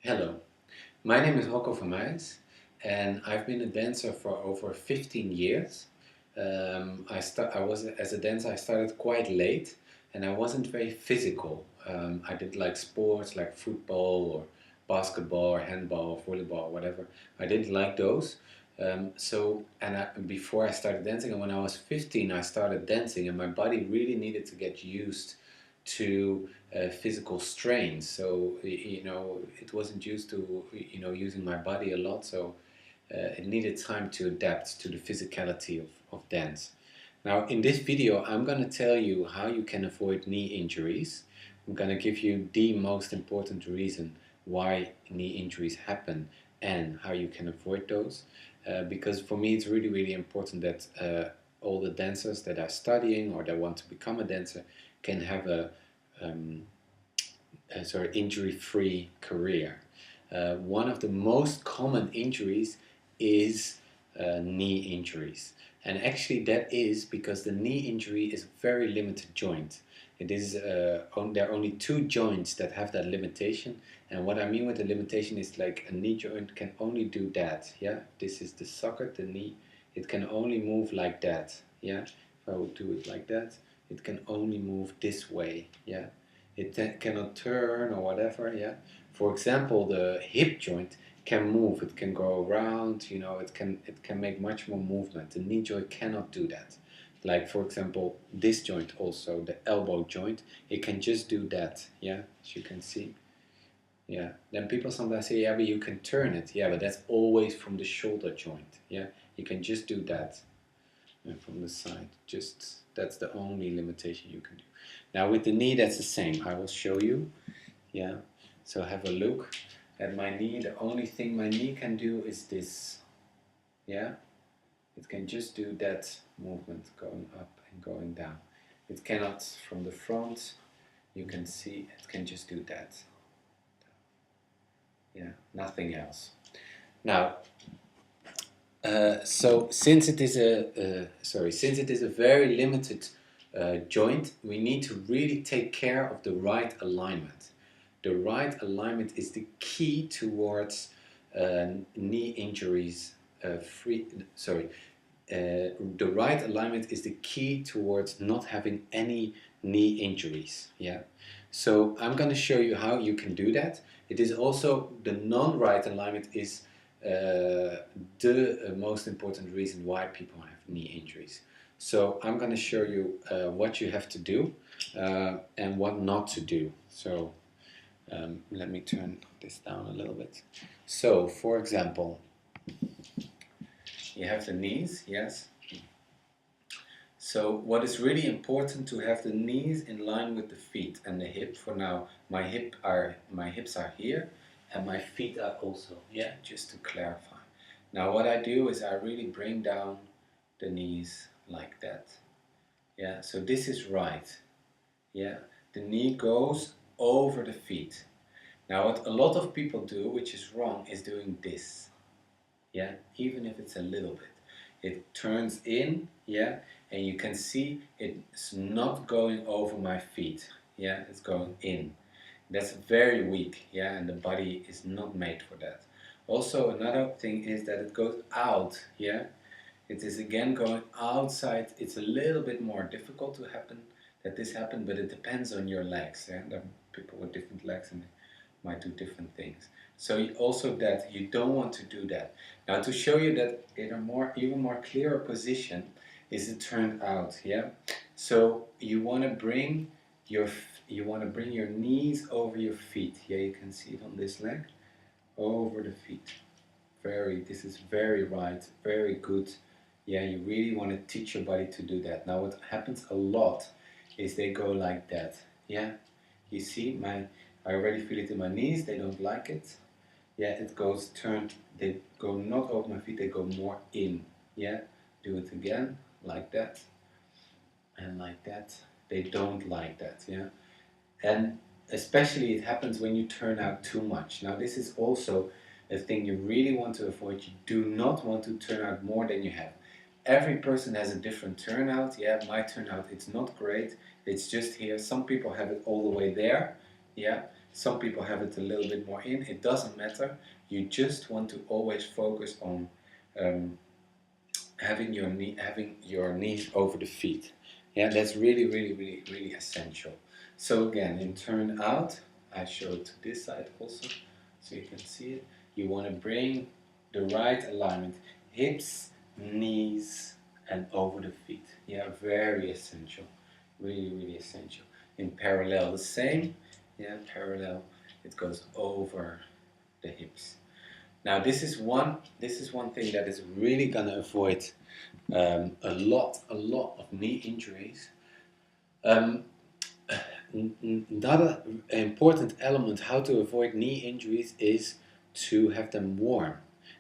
Hello, my name is Rocco Vermijs and I've been a dancer for over 15 years. I was as a dancer. I started quite late, and I wasn't very physical. I did like sports like football or basketball or handball or volleyball or whatever. I didn't like those. Before I started dancing, and when I was 15, I started dancing, and my body really needed to get used to physical strain. So it wasn't used to using my body a lot. So it needed time to adapt to the physicality of dance. Now in this video I'm going to tell you how you can avoid knee injuries. I'm going to give you the most important reason why knee injuries happen and how you can avoid those. Because for me it's really important that all the dancers that are studying or that want to become a dancer can have um, a sort of injury-free career. One of the most common injuries is knee injuries. And actually that is because the knee injury is a very limited joint. It is there are only two joints that have that limitation. And what I mean with the limitation is like a knee joint can only do that. Yeah, this is the socket, the knee. It can only move like that. Yeah, if I would do it like that, it can only move this way. Yeah, it cannot turn or whatever. Yeah, for example, the hip joint can move. It can go around. It can make much more movement. The knee joint cannot do that. Like for example, this joint also, the elbow joint, it can just do that. Yeah, as you can see. Yeah. Then people sometimes say, yeah, but you can turn it. Yeah, but that's always from the shoulder joint. Yeah, you can just do that from the side. Just that's the only limitation you can do. Now with the knee, that's the same. I will show you. Yeah. So have a look at my knee. The only thing my knee can do is this. Yeah. It can just do that movement going up and going down. It cannot from the front. You can see it can just do that. Yeah, nothing else. Now, so since it is a very limited joint, we need to really take care of the right alignment. The right alignment is the key towards knee injuries. Free, sorry, the right alignment is the key towards not having any knee injuries. Yeah. So I'm going to show you how you can do that. It is also the non-right alignment is the most important reason why people have knee injuries. So I'm going to show you what you have to do and what not to do. So let me turn this down a little bit. So for example, you have the knees, yes. So what is really important to have the knees in line with the feet and the hip. For now, my hips are here and my feet are also, yeah, just to clarify. Now what I do is I really bring down the knees like that. Yeah, so this is right. Yeah, the knee goes over the feet. Now what a lot of people do, which is wrong, is doing this. Yeah, even if it's a little bit. It turns in, yeah, and you can see it's not going over my feet. Yeah, it's going in. That's very weak, yeah, and the body is not made for that. Also, another thing is that it goes out, yeah. It is again going outside. It's a little bit more difficult to happen, that this happen, but it depends on your legs. Yeah? There are people with different legs and they might do different things. So also that you don't want to do that. Now to show you that in a even more clearer position is it turned out. Yeah. So you want to bring your knees over your feet. Yeah, you can see it on this leg, over the feet. This is very right, very good. Yeah, you really want to teach your body to do that. Now what happens a lot is they go like that. Yeah, you see I already feel it in my knees, they don't like it. Yeah, it goes turned, they go not over my feet, they go more in. Yeah, do it again, like that, and like that. They don't like that, yeah. And especially it happens when you turn out too much. Now this is also a thing you really want to avoid. You do not want to turn out more than you have. Every person has a different turnout. Yeah, my turnout, it's not great. It's just here. Some people have it all the way there. Yeah. Some people have it a little bit more in. It doesn't matter. You just want to always focus on having your knees over the feet. Yeah, that's really, really, really, really essential. So again, in turn out, I show it to this side also, so you can see it. You want to bring the right alignment, hips, knees, and over the feet. Yeah, very essential. Really, really essential. In parallel, the same. Yeah, parallel. It goes over the hips. Now, this is one thing that is really gonna avoid a lot of knee injuries. Another important element how to avoid knee injuries is to have them warm.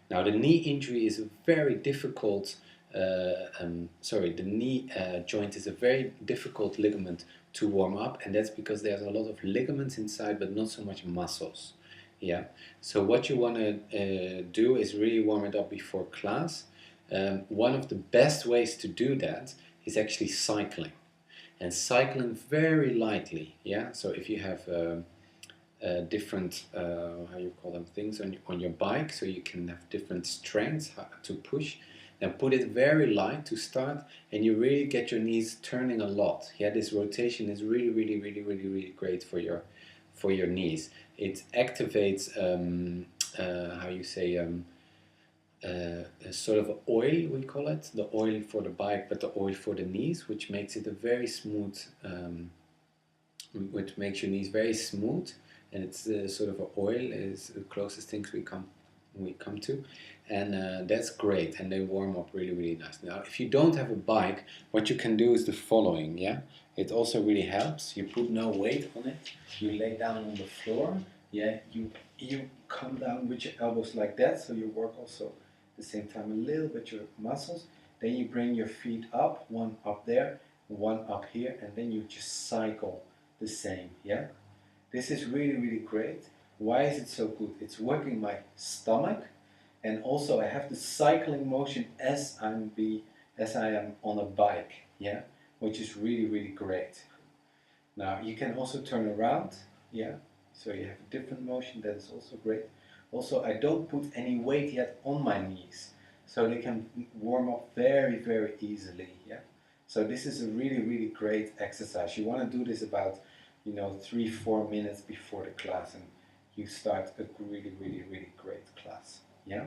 Now, the knee injury is a very difficult. The knee joint is a very difficult ligament to warm up, and that's because there's a lot of ligaments inside, but not so much muscles. Yeah. So what you want to do is really warm it up before class. One of the best ways to do that is actually cycling, and cycling very lightly. Yeah. So if you have different how you call them things on your bike, so you can have different strengths to push. Now put it very light to start, and you really get your knees turning a lot. Yeah, this rotation is really, really, really, really, really great for your knees. It activates how you say a sort of oil, we call it, the oil for the bike, but the oil for the knees, which makes it a very smooth, which makes your knees very smooth, and it's sort of an oil is the closest things we come to, and that's great, and they warm up really, really nice. Now, if you don't have a bike, what you can do is the following. Yeah, it also really helps. You put no weight on it. You lay down on the floor. Yeah, you come down with your elbows like that, so you work also at the same time a little bit your muscles. Then you bring your feet up, one up there, one up here, and then you just cycle the same. Yeah, this is really, really great. Why is it so good? It's working my stomach, and also I have the cycling motion as I am on a bike. Yeah, which is really, really great. Now you can also turn around. Yeah, so you have a different motion. That is also great. Also, I don't put any weight yet on my knees, so they can warm up very, very easily. Yeah. So this is a really, really great exercise. You want to do this about 3-4 minutes before the class, and you start a really, really, really great class. Yeah.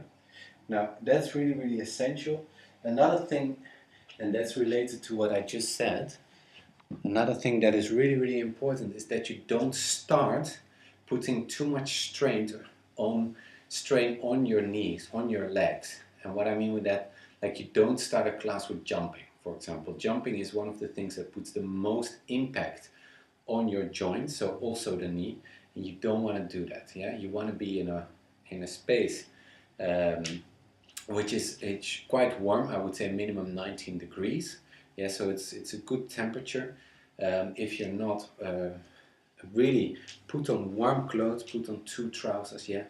Now that's really, really essential. Another thing, and that's related to what I just said. Another thing that is really, really important is that you don't start putting too much strain on your knees, on your legs. And what I mean with that, like you don't start a class with jumping, for example. Jumping is one of the things that puts the most impact on your joints, so also the knee. And you don't want to do that. Yeah, you want to be in a space which is quite warm. I would say minimum 19 degrees. Yeah, so it's a good temperature. If you're not really, put on warm clothes, put on 2 trousers. Yeah,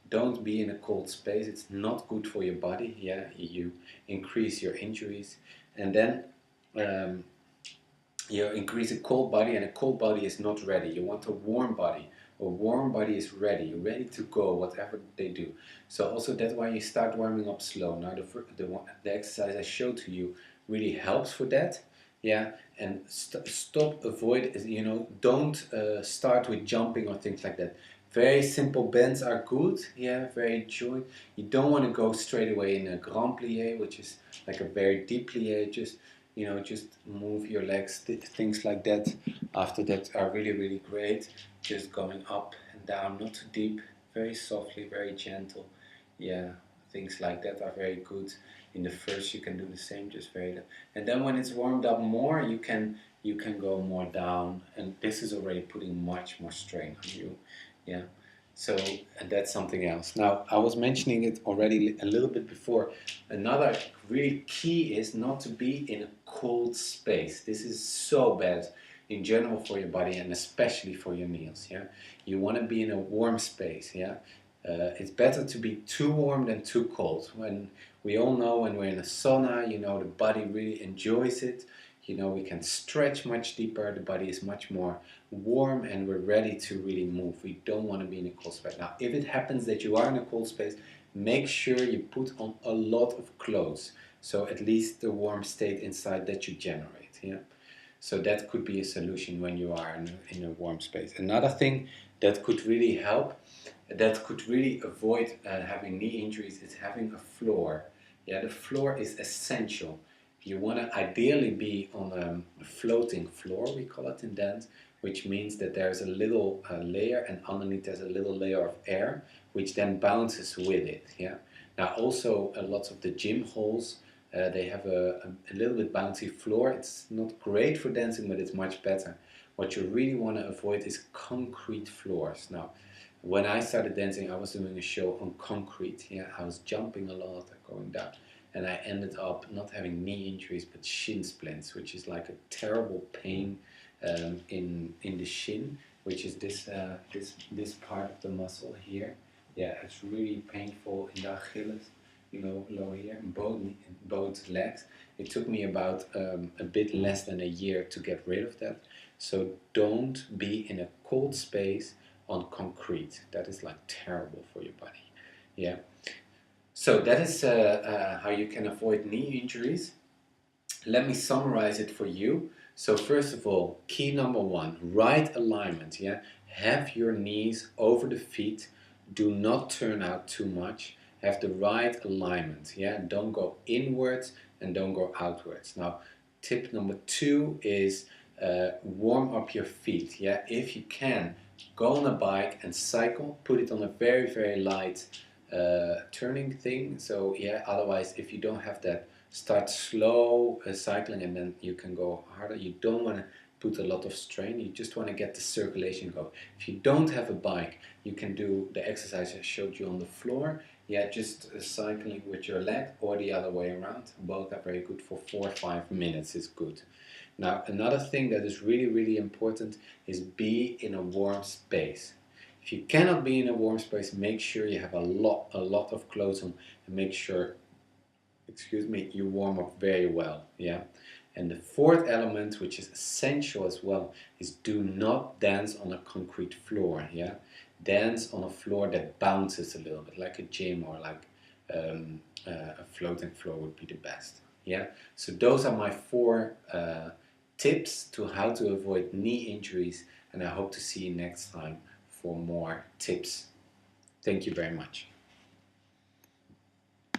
don't be in a cold space. It's not good for your body. Yeah, you increase your injuries, and then you increase a cold body, and a cold body is not ready. You want a warm body. A warm body is ready, ready to go, whatever they do. So also that's why you start warming up slow. Now the exercise I showed to you really helps for that. Yeah, and avoid, don't start with jumping or things like that. Very simple bends are good. Yeah, very joint. You don't want to go straight away in a grand plie, which is like a very deep plie. Just move your legs, things like that. After that are really, really great. Just going up and down, not too deep, very softly, very gentle. Yeah, things like that are very good. In the first, you can do the same, just very. And then when it's warmed up more, you can go more down, and this is already putting much more strain on you. Yeah. So, and that's something else. Now, I was mentioning it already a little bit before. Another really key is not to be in a cold space. This is so bad in general for your body, and especially for your knees. Yeah, you want to be in a warm space. Yeah, it's better to be too warm than too cold. When we all know when we're in a sauna, the body really enjoys it. you know, we can stretch much deeper, the body is much more warm, and we're ready to really move. We don't want to be in a cold space. Now, if it happens that you are in a cold space, make sure you put on a lot of clothes, so at least the warm state inside that you generate. Yeah. So that could be a solution when you are in a warm space. Another thing that could really help, that could really avoid having knee injuries, is having a floor. Yeah, the floor is essential. You want to ideally be on a floating floor, we call it in dance, which means that there's a little layer, and underneath there's a little layer of air, which then bounces with it. Yeah. Now also lots of the gym halls, they have a little bit bouncy floor. It's not great for dancing, but it's much better. What you really want to avoid is concrete floors. Now, when I started dancing, I was doing a show on concrete. Yeah, I was jumping a lot, going down, and I ended up not having knee injuries but shin splints, which is like a terrible pain in the shin, which is this part of the muscle here. Yeah, it's really painful in the Achilles, you know, lower here, both legs. It took me about a bit less than a year to get rid of that. So don't be in a cold space on concrete. That is like terrible for your body. Yeah. So that is how you can avoid knee injuries. Let me summarize it for you. So first of all, key number one, right alignment. Yeah, have your knees over the feet. Do not turn out too much. Have the right alignment. Yeah, don't go inwards and don't go outwards. Now, tip number two is warm up your feet. Yeah, if you can, go on a bike and cycle. Put it on a very, very light turning thing. So yeah, otherwise, if you don't have that, start slow cycling, and then you can go harder. You don't want to put a lot of strain. You just want to get the circulation going. If you don't have a bike, you can do the exercise I showed you on the floor. Yeah, just cycling with your leg, or the other way around. Both are very good. For 4 or 5 minutes is good. Now, another thing that is really, really important is be in a warm space. If you cannot be in a warm space, make sure you have a lot of clothes on, and make sure, excuse me, you warm up very well. Yeah. And the fourth element, which is essential as well, is do not dance on a concrete floor. Yeah. Dance on a floor that bounces a little bit, like a gym, or like a floating floor would be the best. Yeah. So those are my 4 tips to how to avoid knee injuries, and I hope to see you next time for more tips. Thank you very much.